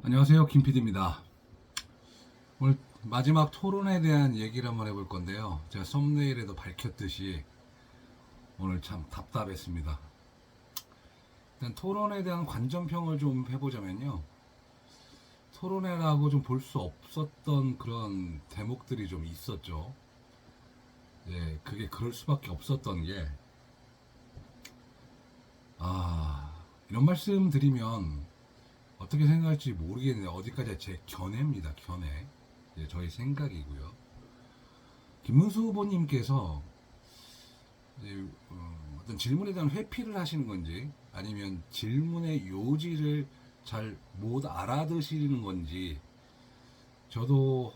안녕하세요, 김PD입니다. 오늘 마지막 토론에 대한 얘기를 한번 해볼 건데요. 제가 썸네일에도 밝혔듯이 오늘 참 답답했습니다. 일단 토론에 대한 관전평을 좀 해보자면요. 토론회라고 좀 볼 수 없었던 그런 대목들이 좀 있었죠. 예, 그게 그럴 수밖에 없었던 게, 이런 말씀 드리면 어떻게 생각할지 모르겠는데, 어디까지 제 견해입니다, 견해. 예, 저의 생각이고요. 김문수 후보님께서 어떤 질문에 대한 회피를 하시는 건지 아니면 질문의 요지를 잘 못 알아듣시는 건지 저도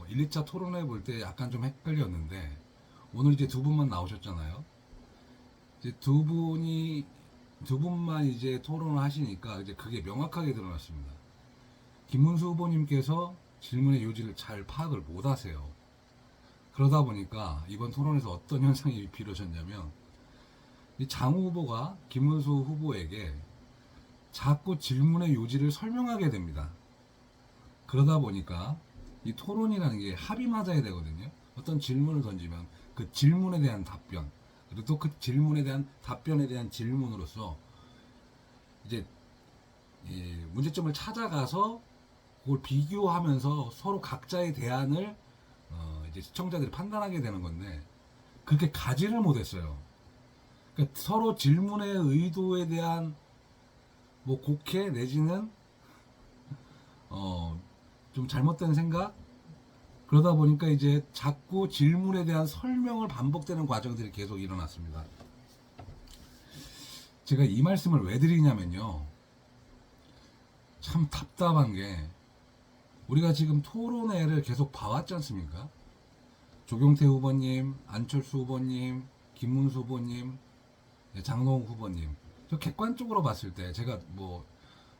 1, 2차 토론회 볼 때 약간 좀 헷갈렸는데 오늘 이제 두 분만 나오셨잖아요. 이제 두 분만 이제 토론을 하시니까 이제 그게 명확하게 드러났습니다. 김문수 후보님께서 질문의 요지를 잘 파악을 못 하세요. 그러다 보니까 이번 토론에서 어떤 현상이 비롯졌냐면 이 장우 후보가 김문수 후보에게 자꾸 질문의 요지를 설명하게 됩니다. 그러다 보니까 이 토론이라는 게 합이 맞아야 되거든요. 어떤 질문을 던지면 그 질문에 대한 답변, 그리고 또 그 질문에 대한 답변에 대한 질문으로서 이제 문제점을 찾아가서 그걸 비교하면서 서로 각자의 대안을 이제 시청자들이 판단하게 되는 건데 그렇게 가지를 못했어요. 그러니까 서로 질문의 의도에 대한 뭐 곡해 내지는 좀 잘못된 생각 그러다 보니까 이제 자꾸 질문에 대한 설명을 반복되는 과정들이 계속 일어났습니다. 제가 이 말씀을 왜 드리냐면요. 참 답답한 게 우리가 지금 토론회를 계속 봐왔지 않습니까? 조경태 후보님, 안철수 후보님, 김문수 후보님, 장동욱 후보님. 저 객관적으로 봤을 때 제가 뭐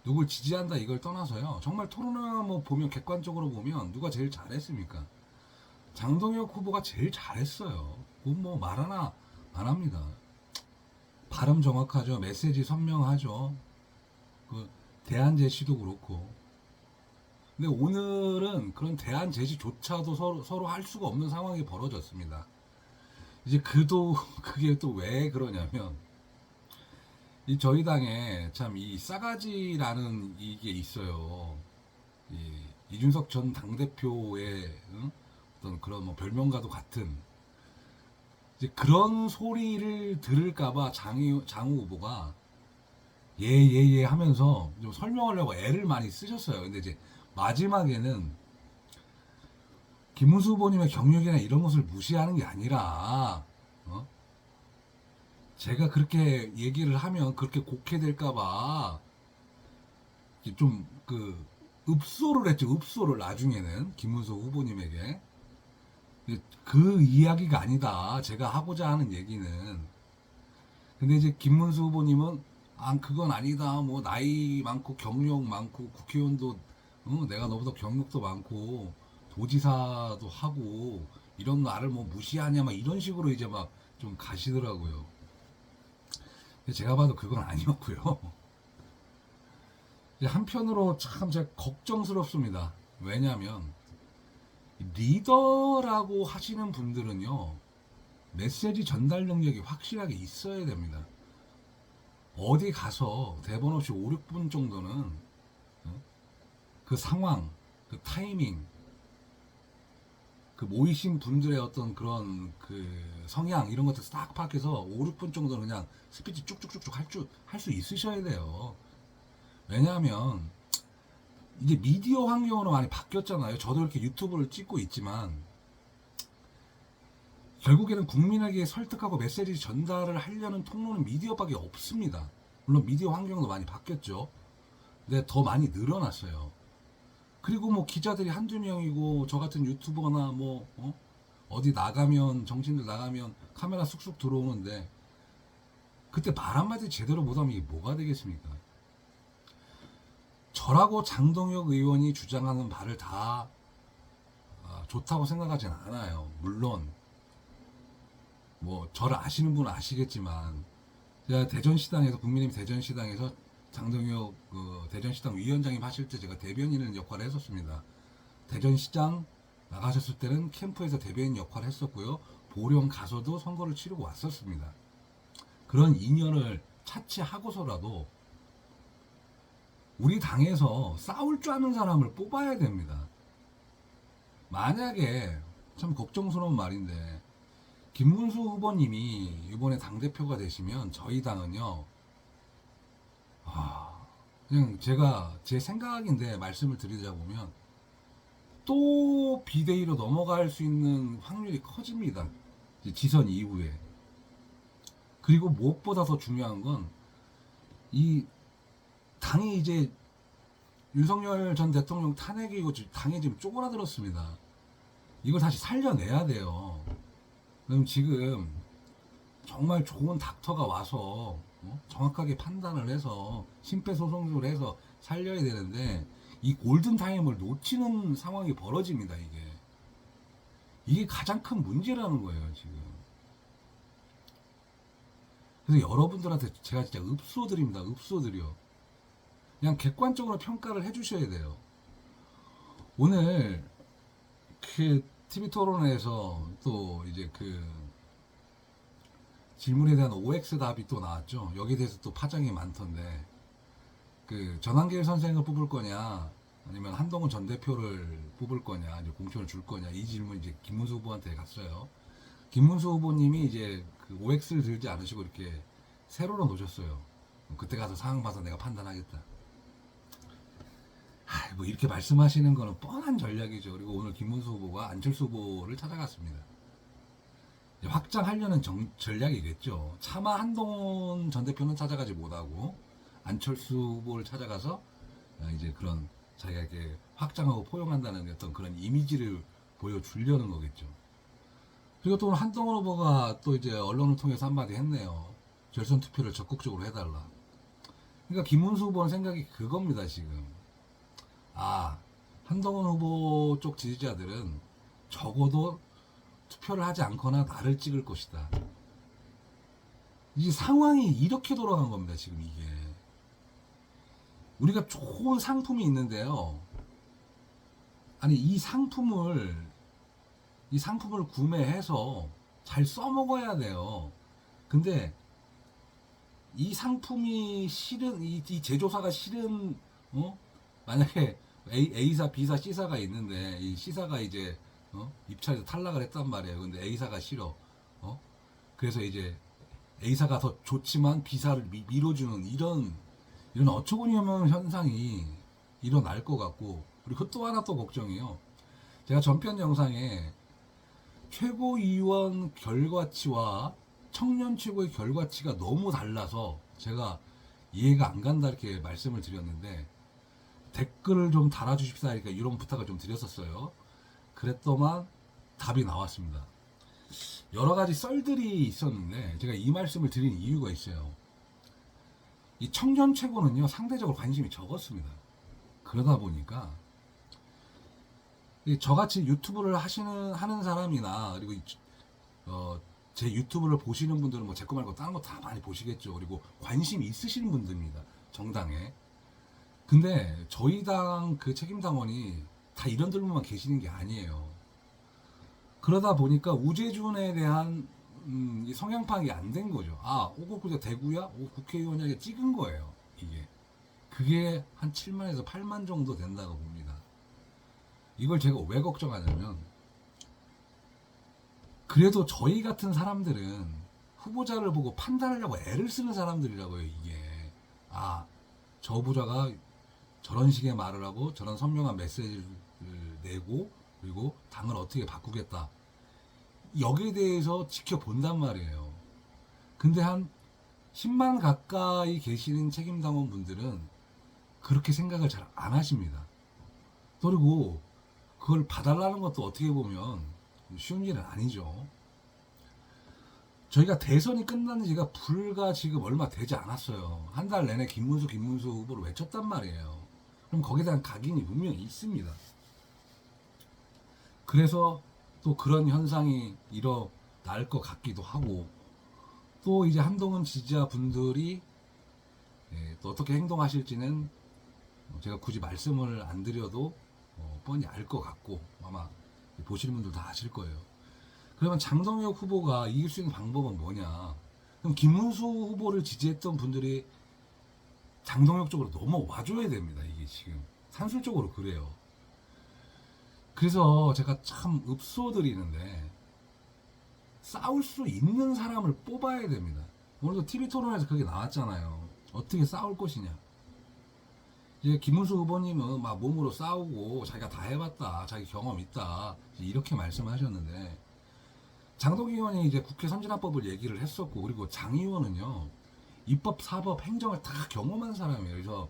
누굴 지지한다 이걸 떠나서요. 정말 토론회 뭐 보면 객관적으로 보면 누가 제일 잘했습니까? 장동혁 후보가 제일 잘했어요. 그건 뭐 말 하나 안 합니다. 발음 정확하죠. 메시지 선명하죠. 그 대안 제시도 그렇고. 근데 오늘은 그런 대안 제시조차도 서로 할 수가 없는 상황이 벌어졌습니다. 이제 그게 또 왜 그러냐면 이 저희 당에 참 이 싸가지라는 이게 있어요. 이준석 전 당대표의 어떤 그런 뭐 별명과도 같은 이제 그런 소리를 들을까봐 장우 후보가 예 하면서 좀 설명하려고 애를 많이 쓰셨어요. 근데 이제 마지막에는 김문수 후보님의 경력이나 이런 것을 무시하는 게 아니라 제가 그렇게 얘기를 하면 그렇게 곡해될까봐 좀 그 읍소를 했죠. 읍소를 나중에는 김문수 후보님에게 그 이야기가 아니다. 제가 하고자 하는 얘기는. 근데 이제 김문수 후보님은 그건 아니다. 뭐 나이 많고 경력 많고 국회의원도 내가 너보다 경력도 많고 도지사도 하고 이런 나를 뭐 무시하냐 막 이런 식으로 이제 막 좀 가시더라고요. 제가 봐도 그건 아니었고요. 한편으로 참 제가 걱정스럽습니다. 왜냐하면 리더라고 하시는 분들은요 메시지 전달 능력이 확실하게 있어야 됩니다. 어디 가서 대본 없이 5, 6분 정도는 그 상황, 그 타이밍, 그 모이신 분들의 어떤 그런 그 성향 이런 것들 싹 파악해서 5, 6분 정도는 그냥 스피치 쭉쭉쭉쭉 할 수 있으셔야 돼요. 왜냐하면 이제 미디어 환경으로 많이 바뀌었잖아요. 저도 이렇게 유튜브를 찍고 있지만 결국에는 국민에게 설득하고 메시지 전달을 하려는 통로는 미디어밖에 없습니다. 물론 미디어 환경도 많이 바뀌었죠. 근데 더 많이 늘어났어요. 그리고 뭐 기자들이 한두 명이고 저 같은 유튜버나 뭐 어디 나가면 정치인들 나가면 카메라 쑥쑥 들어오는데 그때 말 한마디 제대로 못하면 이게 뭐가 되겠습니까? 저라고 장동혁 의원이 주장하는 말을 다 좋다고 생각하진 않아요. 물론 뭐 저를 아시는 분은 아시겠지만 제가 대전시당에서 국민의힘 대전시당에서 장동혁 대전시당 위원장님 하실 때 제가 대변인을 역할을 했었습니다. 대전시장 나가셨을 때는 캠프에서 대변인 역할을 했었고요. 보령 가서도 선거를 치르고 왔었습니다. 그런 인연을 차치하고서라도 우리 당에서 싸울 줄 아는 사람을 뽑아야 됩니다. 만약에 참 걱정스러운 말인데 김문수 후보님이 이번에 당대표가 되시면 저희 당은요, 그냥 제가 제 생각인데 말씀을 드리자 보면 또 비대위로 넘어갈 수 있는 확률이 커집니다. 지선 이후에. 그리고 무엇보다 더 중요한 건 이 당이 이제 윤석열 전 대통령 탄핵이고 당이 지금 쪼그라들었습니다. 이걸 다시 살려내야 돼요. 그럼 지금 정말 좋은 닥터가 와서 정확하게 판단을 해서 심폐소생술을 해서 살려야 되는데 이 골든타임을 놓치는 상황이 벌어집니다. 이게 가장 큰 문제라는 거예요 지금. 그래서 여러분들한테 제가 진짜 읍소드립니다. 읍소드려. 그냥 객관적으로 평가를 해주셔야 돼요. 오늘 그 TV 토론회에서 또 이제 그 질문에 대한 OX 답이 또 나왔죠. 여기에 대해서 또 파장이 많던데, 그 전한길 선생을 뽑을 거냐 아니면 한동훈 전 대표를 뽑을 거냐, 이제 공천을 줄 거냐, 이 질문 이제 김문수 후보한테 갔어요. 김문수 후보님이 이제 그 OX를 들지 않으시고 이렇게 세로로 놓으셨어요. 그때 가서 상황 봐서 내가 판단하겠다. 뭐 이렇게 말씀하시는 거는 뻔한 전략이죠. 그리고 오늘 김문수 후보가 안철수 후보를 찾아갔습니다. 확장하려는 전략이겠죠. 차마 한동훈 전 대표는 찾아가지 못하고 안철수 후보를 찾아가서 이제 그런 자기가 이렇게 확장하고 포용한다는 어떤 그런 이미지를 보여주려는 거겠죠. 그리고 또 한동훈 후보가 또 이제 언론을 통해서 한마디 했네요. 결선 투표를 적극적으로 해달라. 그러니까 김문수 후보는 생각이 그겁니다 지금. 한동훈 후보 쪽 지지자들은 적어도 투표를 하지 않거나 나를 찍을 것이다. 이 상황이 이렇게 돌아간 겁니다 지금 이게. 우리가 좋은 상품이 있는데요. 아니 이 상품을 구매해서 잘 써먹어야 돼요. 근데 이 상품이 싫은 이 제조사가 싫은 만약에 A사, B사, C사가 있는데 이 C사가 이제 입찰에서 탈락을 했단 말이에요. 근데 A사가 싫어. 그래서 이제 A사가 더 좋지만 B사를 밀어주는 이런 어처구니없는 현상이 일어날 것 같고, 그리고 또 하나 또 걱정이요. 제가 전편 영상에 최고위원 결과치와 청년 최고의 결과치가 너무 달라서 제가 이해가 안 간다 이렇게 말씀을 드렸는데, 댓글을 좀 달아주십사 하니까 이런 부탁을 좀 드렸었어요. 그랬더만 답이 나왔습니다. 여러 가지 썰들이 있었는데 제가 이 말씀을 드린 이유가 있어요. 이 청년 최고는요 상대적으로 관심이 적었습니다. 그러다 보니까 저같이 유튜브를 하는 사람이나, 그리고 제 유튜브를 보시는 분들은 뭐 제 거 말고 다른 거 다 많이 보시겠죠. 그리고 관심이 있으시는 분들입니다. 정당에. 근데 저희 당 그 책임당원이 다 이런 들만 계시는 게 아니에요. 그러다 보니까 우재준에 대한 이 성향 파악이 안 된 거죠. 오곡구자 대구야? 국회의원에게 찍은 거예요. 이게. 그게 한 7만에서 8만 정도 된다고 봅니다. 이걸 제가 왜 걱정하냐면, 그래도 저희 같은 사람들은 후보자를 보고 판단하려고 애를 쓰는 사람들이라고요. 이게 저 후보자가 저런 식의 말을 하고 저런 선명한 메시지를 내고 그리고 당을 어떻게 바꾸겠다, 여기에 대해서 지켜본단 말이에요. 근데 한 10만 가까이 계시는 책임당원 분들은 그렇게 생각을 잘 안 하십니다. 그리고 그걸 봐달라는 것도 어떻게 보면 쉬운 일은 아니죠. 저희가 대선이 끝난 지가 불과 지금 얼마 되지 않았어요. 한 달 내내 김문수 후보를 외쳤단 말이에요. 그럼 거기에 대한 각인이 분명히 있습니다. 그래서 또 그런 현상이 일어날 것 같기도 하고, 또 이제 한동훈 지지자분들이 또 어떻게 행동하실지는 제가 굳이 말씀을 안 드려도 뻔히 알 것 같고 아마 보시는 분들 다 아실 거예요. 그러면 장동혁 후보가 이길 수 있는 방법은 뭐냐? 그럼 김문수 후보를 지지했던 분들이 장동혁 쪽으로 넘어와줘야 됩니다. 이게 지금 산술적으로 그래요. 그래서 제가 참 읍소드리는데 싸울 수 있는 사람을 뽑아야 됩니다. 오늘도 TV 토론에서 그게 나왔잖아요. 어떻게 싸울 것이냐. 이제 김문수 후보님은 막 몸으로 싸우고 자기가 다 해봤다, 자기 경험 있다 이렇게 말씀하셨는데 장동희 의원이 이제 국회 선진화법을 얘기를 했었고 그리고 장 의원은요 입법, 사법, 행정을 다 경험한 사람이에요. 그래서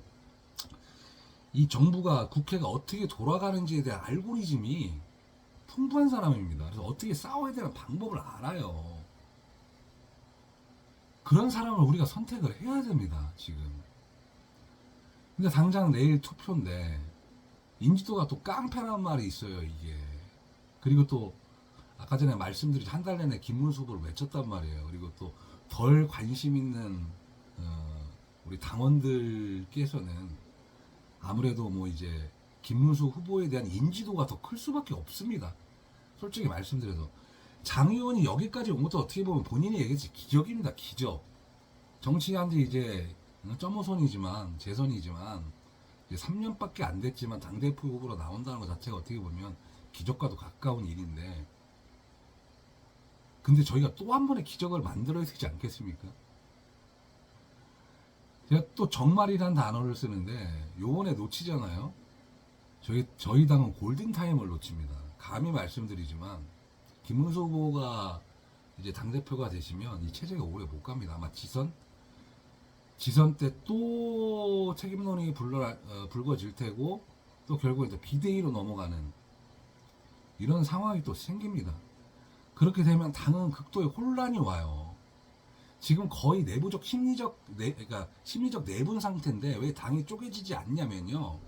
이 정부가 국회가 어떻게 돌아가는지에 대한 알고리즘이 풍부한 사람입니다. 그래서 어떻게 싸워야 되는 방법을 알아요. 그런 사람을 우리가 선택을 해야 됩니다. 지금. 근데 당장 내일 투표인데 인지도가 또 깡패란 말이 있어요. 이게. 그리고 또 아까 전에 말씀드린 한 달 내내 김문수 후보를 외쳤단 말이에요. 그리고 또 덜 관심 있는 우리 당원들께서는 아무래도 뭐 이제 김문수 후보에 대한 인지도가 더 클 수밖에 없습니다. 솔직히 말씀드려서 장 의원이 여기까지 온 것도 어떻게 보면 본인이 얘기했지 기적입니다. 기적. 정치한 지 이제 점호선이지만 재선이지만 이제 3년밖에 안 됐지만 당대표 후보로 나온다는 것 자체가 어떻게 보면 기적과도 가까운 일인데 근데 저희가 또 한 번의 기적을 만들어야 되지 않겠습니까? 제가 또 정말이라는 단어를 쓰는데 요번에 놓치잖아요. 저희 당은 골든타임을 놓칩니다. 감히 말씀드리지만 김문수 후보가 이제 당대표가 되시면 이 체제가 오래 못 갑니다. 아마 지선 때 또 책임론이 불거질 테고 또 결국에 또 비대위로 넘어가는 이런 상황이 또 생깁니다. 그렇게 되면 당은 극도의 혼란이 와요. 지금 거의 내부적 그러니까 심리적 내분 상태인데 왜 당이 쪼개지지 않냐면요.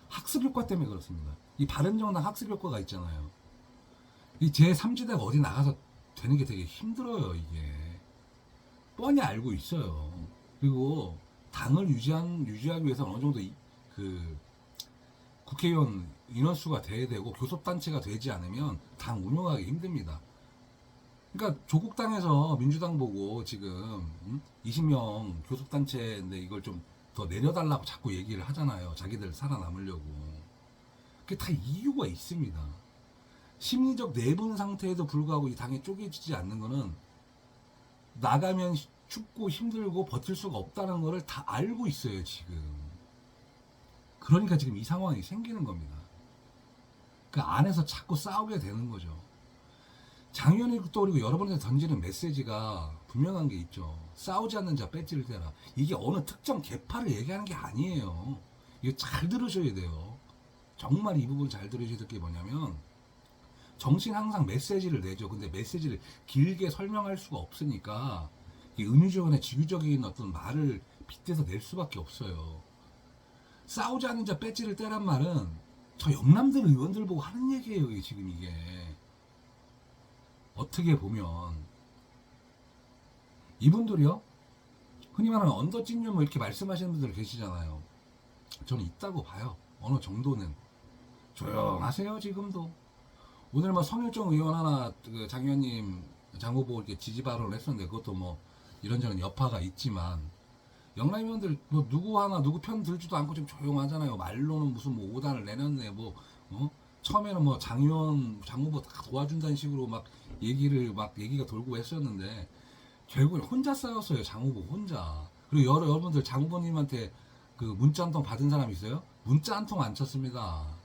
학습 효과 때문에 그렇습니다. 이 바른정당 학습 효과가 있잖아요. 이 제3지대가 어디 나가서 되는 게 되게 힘들어요, 이게. 뻔히 알고 있어요. 그리고 당을 유지하기 위해서는 어느 정도 그 국회의원 인원수가 돼야 되고 교섭단체가 되지 않으면 당 운영하기 힘듭니다. 그러니까 조국 당에서 민주당 보고 지금 20명 교섭단체인데 이걸 좀 더 내려달라고 자꾸 얘기를 하잖아요. 자기들 살아남으려고. 그게 다 이유가 있습니다. 심리적 내분 상태에도 불구하고 이 당이 쪼개지지 않는 거는 나가면 춥고 힘들고 버틸 수가 없다는 거를 다 알고 있어요, 지금. 그러니까 지금 이 상황이 생기는 겁니다. 그 안에서 자꾸 싸우게 되는 거죠. 장 의원이 또 그리고 여러분한테 던지는 메시지가 분명한 게 있죠. 싸우지 않는 자 배지를 대라. 이게 어느 특정 계파를 얘기하는 게 아니에요. 이거 잘 들으셔야 돼요. 정말 이 부분 잘 들으셔야 될 게 뭐냐면 정치는 항상 메시지를 내죠. 근데 메시지를 길게 설명할 수가 없으니까 은유적이나 지유적인 어떤 말을 빗대서 낼 수밖에 없어요. 싸우지 않는 자 배지를 떼란 말은 저 영남들 의원들 보고 하는 얘기예요. 지금 이게. 어떻게 보면 이분들이요 흔히 말하는 언더찐유 뭐 이렇게 말씀하시는 분들 계시잖아요. 저는 있다고 봐요. 어느 정도는 조용하세요. 지금도 오늘 뭐 성일종 의원 하나 장 의원님 장 후보 이렇게 지지 발언을 했었는데 그것도 뭐 이런저런 여파가 있지만 영남 의원들 뭐 누구 편 들지도 않고 좀 조용하잖아요. 말로는 무슨 뭐 5단을 내놨네 뭐 처음에는 뭐 장 의원 장 후보 다 도와준다는 식으로 막 얘기가 돌고 했었는데 결국엔 혼자 싸웠어요. 장 후보 혼자. 그리고 여러분들 장 후보님한테 그 문자 한 통 받은 사람 있어요? 문자 한 통 안 쳤습니다.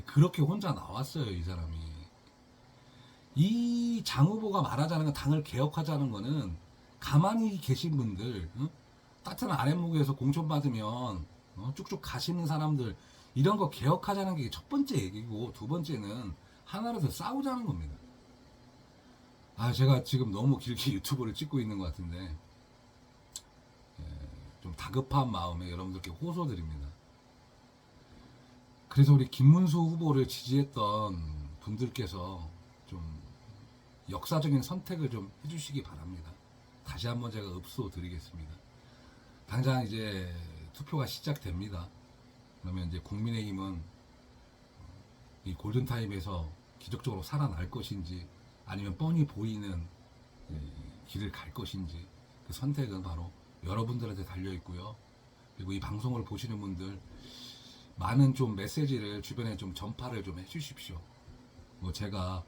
그렇게 혼자 나왔어요. 이 사람이. 이 장 후보가 말하자는 건 당을 개혁하자는 거는 가만히 계신 분들 따뜻한 아랫목에서 공천 받으면 쭉쭉 가시는 사람들 이런 거 개혁하자는 게 첫 번째 얘기고 두 번째는 하나로 더 싸우자는 겁니다. 제가 지금 너무 길게 유튜브를 찍고 있는 것 같은데 좀 다급한 마음에 여러분들께 호소드립니다. 그래서 우리 김문수 후보를 지지했던 분들께서 좀 역사적인 선택을 좀 해주시기 바랍니다. 다시 한번 제가 읍소 드리겠습니다. 당장 이제 투표가 시작됩니다. 그러면 이제 국민의힘은 이 골든타임에서 기적적으로 살아날 것인지 아니면 뻔히 보이는 길을 갈 것인지 그 선택은 바로 여러분들한테 달려 있고요. 그리고 이 방송을 보시는 분들 많은 좀 메시지를 주변에 좀 전파를 좀 해주십시오. 뭐 제가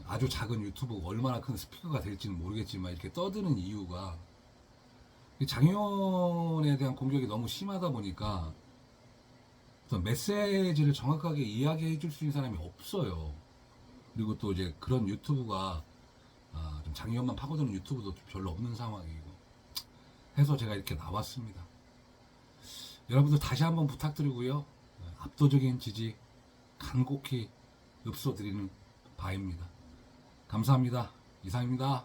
아주 작은 유튜브가 얼마나 큰 스피커가 될지는 모르겠지만 이렇게 떠드는 이유가 장애인에 대한 공격이 너무 심하다 보니까 어떤 메시지를 정확하게 이야기해 줄 수 있는 사람이 없어요. 그리고 또 이제 그런 유튜브가 좀 장애인만 파고드는 유튜브도 별로 없는 상황이고 해서 제가 이렇게 나왔습니다. 여러분들 다시 한번 부탁드리고요. 압도적인 지지 간곡히 읍소드리는 바입니다. 감사합니다. 이상입니다.